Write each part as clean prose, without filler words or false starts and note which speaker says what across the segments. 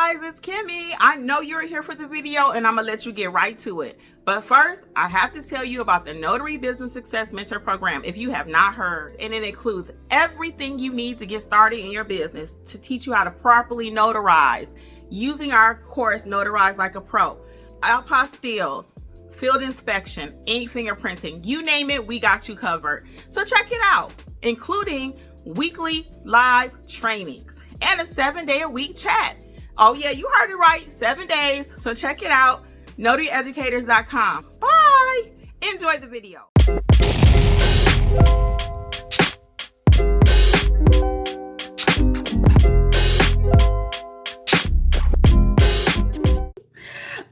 Speaker 1: guys, it's Kimmi. I know you're here for the video and I'm gonna let you get right to it. But first, I have to tell you about the Notary Business Success Mentor Program if you have not heard. And it includes everything you need to get started in your business to teach you how to properly notarize using our course, Notarize Like a Pro. Apostilles, field inspection, ink fingerprinting, you name it, we got you covered. So check it out, including weekly live trainings and a 7-day-a-week chat. Oh yeah, you heard it right, 7 days. So check it out, notaryeducators.com. Bye. Enjoy the video.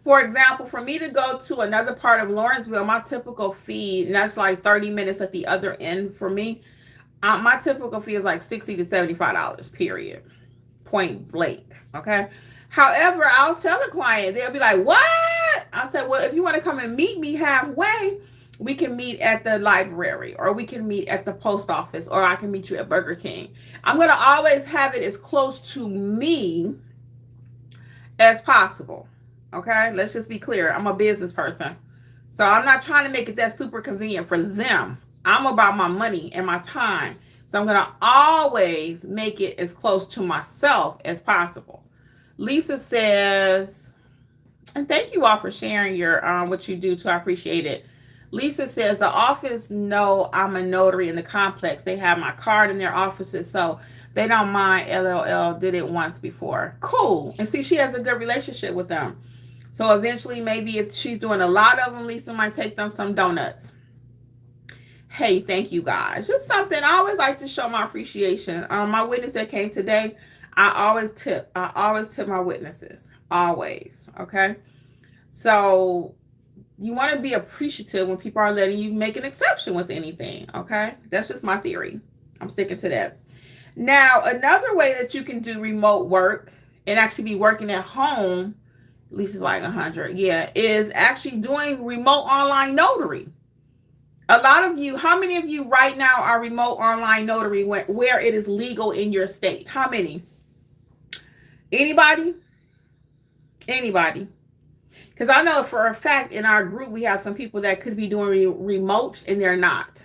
Speaker 1: For example, for me to go to another part of Lawrenceville, my typical fee, and that's like 30 minutes at the other end for me, my typical fee is like $60 to $75, period. Point blank, okay? However, I'll tell the client, they'll be like, what? I said, well, if you want to come and meet me halfway, we can meet at the library, or we can meet at the post office, or I can meet you at Burger King. I'm going to always have it as close to me as possible. Okay, let's just be clear. I'm a business person. So I'm not trying to make it that super convenient for them. I'm about my money and my time. So I'm going to always make it as close to myself as possible. Lisa says, and thank you all for sharing your what you do too. I appreciate it. Lisa says, the office know I'm a notary in the complex. They have my card in their offices, so they don't mind. LLL did it once before. Cool. And see, she has a good relationship with them. So eventually, maybe if she's doing a lot of them, Lisa might take them some donuts. Hey, thank you guys. Just something. I always like to show my appreciation. My witness that came today, I always tip my witnesses. Always. Okay. So you want to be appreciative when people are letting you make an exception with anything. Okay. That's just my theory. I'm sticking to that. Now, another way that you can do remote work and actually be working at home, at least it's like 100, yeah, is actually doing remote online notary. A lot of you, how many of you right now are remote online notary where it is legal in your state? How many? Anybody? Anybody? Because I know for a fact in our group, we have some people that could be doing remote and they're not.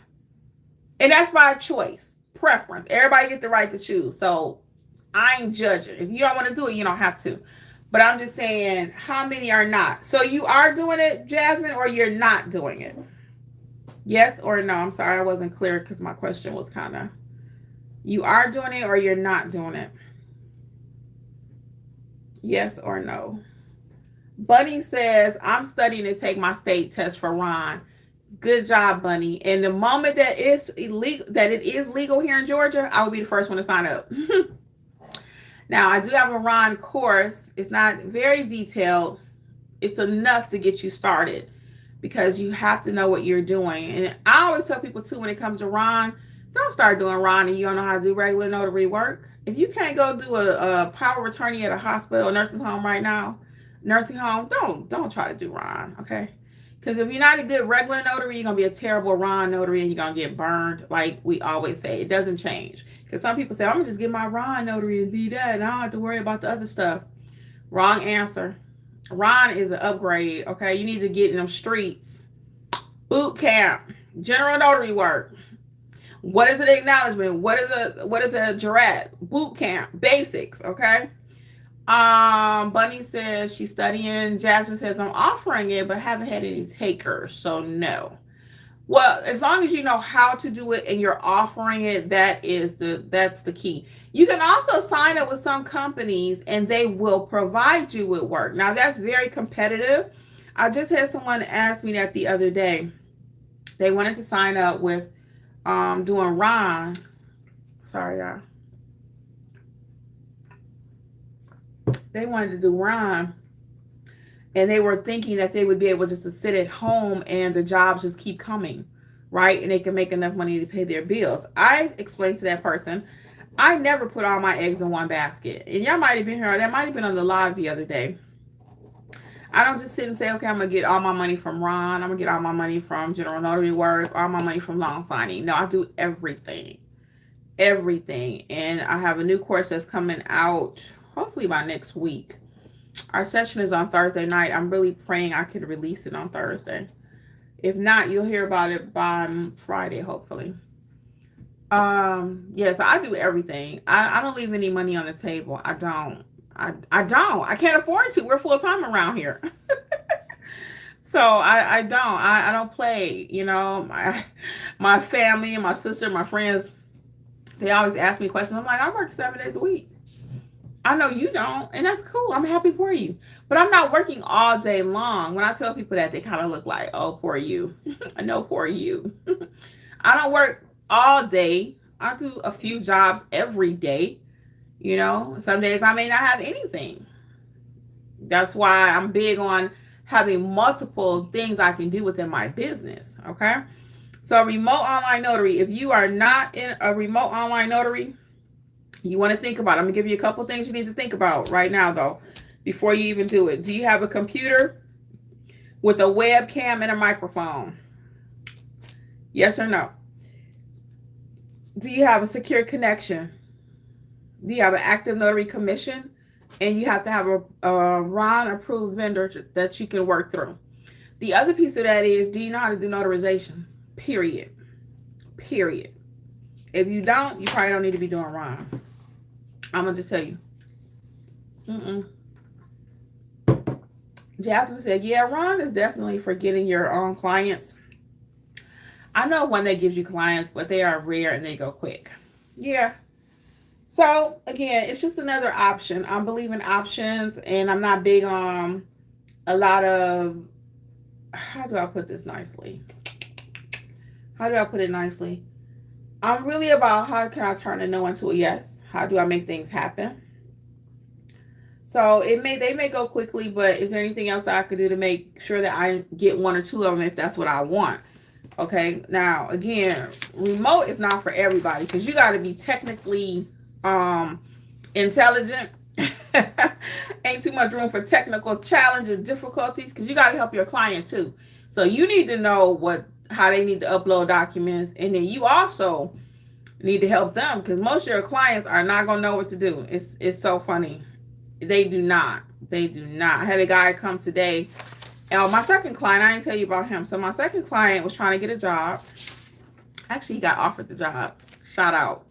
Speaker 1: And that's by choice, preference. Everybody get the right to choose. So I ain't judging. If you don't want to do it, you don't have to. But I'm just saying, how many are not? So you are doing it, Jasmine, or you're not doing it? Yes or no? I'm sorry, I wasn't clear because my question was kind of, you are doing it or you're not doing it? Yes or no? Bunny says, I'm studying to take my state test for Ron. Good job, Bunny. And the moment that it is legal here in Georgia, I will be the first one to sign up. Now, I do have a Ron course. It's not very detailed. It's enough to get you started because you have to know what you're doing. And I always tell people, too, when it comes to Ron, don't start doing Ron and you don't know how to do regular notary work. If you can't go do a power of attorney at a hospital, nursing home right now, don't try to do Ron, okay? Because if you're not a good regular notary, you're going to be a terrible Ron notary and you're going to get burned, like we always say. It doesn't change. Because some people say, I'm going to just get my Ron notary and be that, and I don't have to worry about the other stuff. Wrong answer. Ron is an upgrade, okay? You need to get in them streets. Boot camp. General notary work. What is an acknowledgement? What is a jurat? Boot camp. Basics, okay? Bunny says she's studying. Jasmine says I'm offering it, but haven't had any takers, so no. Well, as long as you know how to do it and you're offering it, that's the key. You can also sign up with some companies and they will provide you with work. Now that's very competitive. I just had someone ask me that the other day. They wanted to sign up with doing Ron. Sorry, y'all. They wanted to do Ron, and they were thinking that they would be able just to sit at home and the jobs just keep coming, right? And they can make enough money to pay their bills. I explained to that person, I never put all my eggs in one basket. And y'all might have been here, that might have been on the live the other day. I don't just sit and say, okay, I'm going to get all my money from Ron. I'm going to get all my money from general notary work, all my money from loan signing. No, I do everything. Everything. And I have a new course that's coming out hopefully by next week. Our session is on Thursday night. I'm really praying I can release it on Thursday. If not, you'll hear about it by Friday, hopefully. Yeah, so I do everything. I don't leave any money on the table. I don't. I don't. I can't afford to. We're full time around here. So I don't play, you know. My family and my sister, my friends, they always ask me questions. I'm like, I work 7 days a week. I know you don't, and that's cool. I'm happy for you. But I'm not working all day long. When I tell people that, they kind of look like, oh, poor you. I know, poor you. I don't work all day. I do a few jobs every day. You know, some days I may not have anything. That's why I'm big on having multiple things I can do within my business. Okay. So, remote online notary, if you are not in a remote online notary, you want to think about it. I'm going to give you a couple things you need to think about right now, though, before you even do it. Do you have a computer with a webcam and a microphone? Yes or no? Do you have a secure connection? Do you have an active notary commission? And you have to have a Ron approved vendor that you can work through. The other piece of that is, do you know how to do notarizations? Period. Period. If you don't, you probably don't need to be doing Ron. I'm going to just tell you. Jasmine said, yeah, Ron is definitely for getting your own clients. I know one that gives you clients, but they are rare and they go quick. Yeah. So, again, it's just another option. I believe in options, and I'm not big on a lot of, how do I put this nicely? How do I put it nicely? I'm really about how can I turn a no into a yes? How do I make things happen? So they may go quickly, but is there anything else I could do to make sure that I get one or two of them if that's what I want? Okay. Now, again, remote is not for everybody because you got to be technically intelligent. Ain't too much room for technical challenge or difficulties because you got to help your client too. So you need to know how they need to upload documents, and then you also need to help them because most of your clients are not gonna know what to do. It's so funny. They do not. I had a guy come today. My second client, I didn't tell you about him. So my second client was trying to get a job. Actually, he got offered the job. Shout out.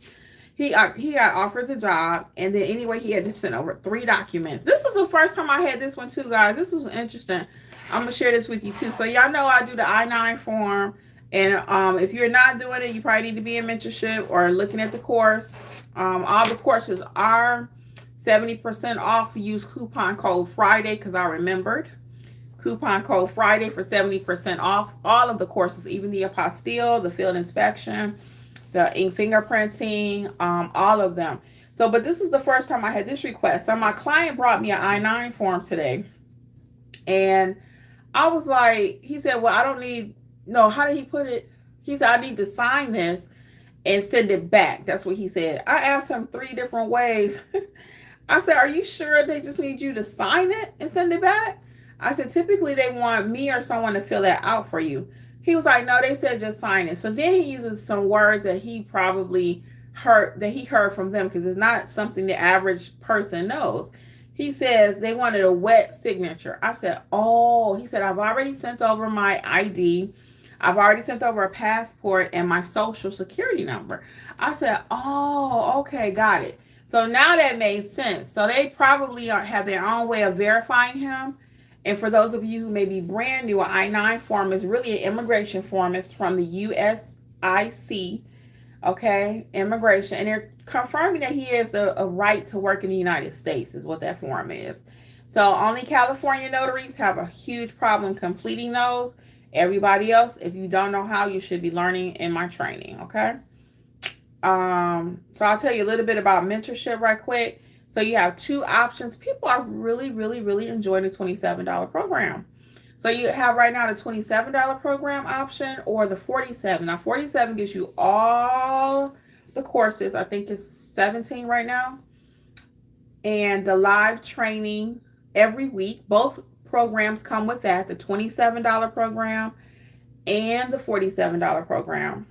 Speaker 1: He got offered the job, and then anyway, he had to send over 3 documents. This is the first time I had this one too, guys. This is interesting. I'm gonna share this with you too. So y'all know I do the I-9 form, and if you're not doing it, you probably need to be in mentorship or looking at the course. All the courses are 70% off. Use coupon code Friday because I remembered. Coupon code Friday for 70% off all of the courses, even the apostille, the field inspection, the ink fingerprinting, all of them. So, but this is the first time I had this request. So my client brought me an I-9 form today, and I was like, he said, well, I don't need, no, how did he put it? He said, I need to sign this and send it back. That's what he said. I asked him 3 different ways. I said, are you sure they just need you to sign it and send it back? I said, typically they want me or someone to fill that out for you. He was like, no, they said just sign it. So then he uses some words that he probably heard from them because it's not something the average person knows. He says they wanted a wet signature. I said, oh, he said, I've already sent over my ID. I've already sent over a passport and my social security number. I said, oh, okay, got it. So now that made sense. So they probably have their own way of verifying him. And for those of you who may be brand new, an I-9 form is really an immigration form. It's from the USIC, okay, immigration. And they're confirming that he has a right to work in the United States is what that form is. So only California notaries have a huge problem completing those. Everybody else, if you don't know how, you should be learning in my training, okay? So I'll tell you a little bit about mentorship right quick. So you have 2 options. People are really, really, really enjoying the $27 program. So you have right now the $27 program option or the $47. Now, $47 gives you all the courses. I think it's 17 right now. And the live training every week. Both programs come with that, the $27 program and the $47 program.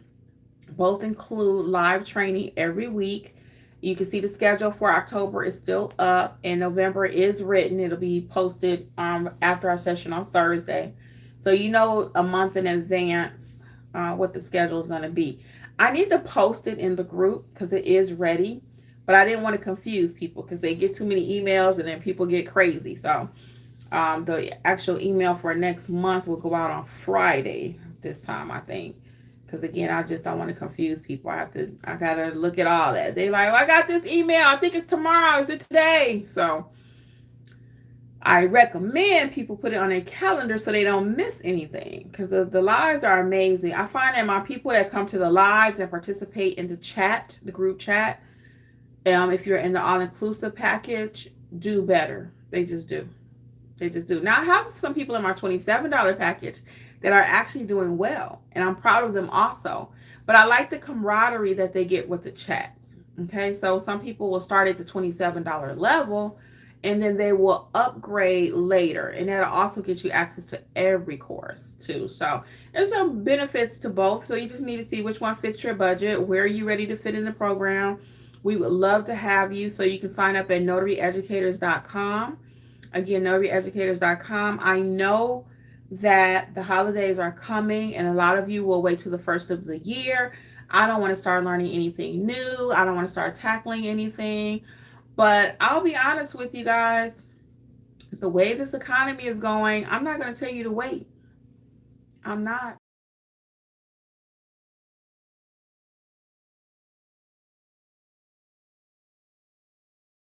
Speaker 1: Both include live training every week. You can see the schedule for October is still up, and November is written. It'll be posted after our session on Thursday. So you know a month in advance what the schedule is going to be. I need to post it in the group because it is ready, but I didn't want to confuse people because they get too many emails and then people get crazy. So the actual email for next month will go out on Friday this time, I think. Because again, I just don't want to confuse people. I gotta look at all that. They like, oh, I got this email. I think it's tomorrow. Is it today? So I recommend people put it on their calendar so they don't miss anything. Because the lives are amazing. I find that my people that come to the lives and participate in the chat, the group chat, if you're in the all-inclusive package, do better. They just do. They just do. Now, I have some people in my $27 package that are actually doing well, and I'm proud of them also. But I like the camaraderie that they get with the chat. Okay, so some people will start at the $27 level, and then they will upgrade later, and that'll also get you access to every course too. So there's some benefits to both. So you just need to see which one fits your budget. Where are you ready to fit in the program? We would love to have you, so you can sign up at notaryeducators.com. Again, notaryeducators.com. I know that the holidays are coming and a lot of you will wait till the first of the year. I don't want to start learning anything new. I don't want to start tackling anything. But I'll be honest with you guys, the way this economy is going, I'm not going to tell you to wait. I'm not.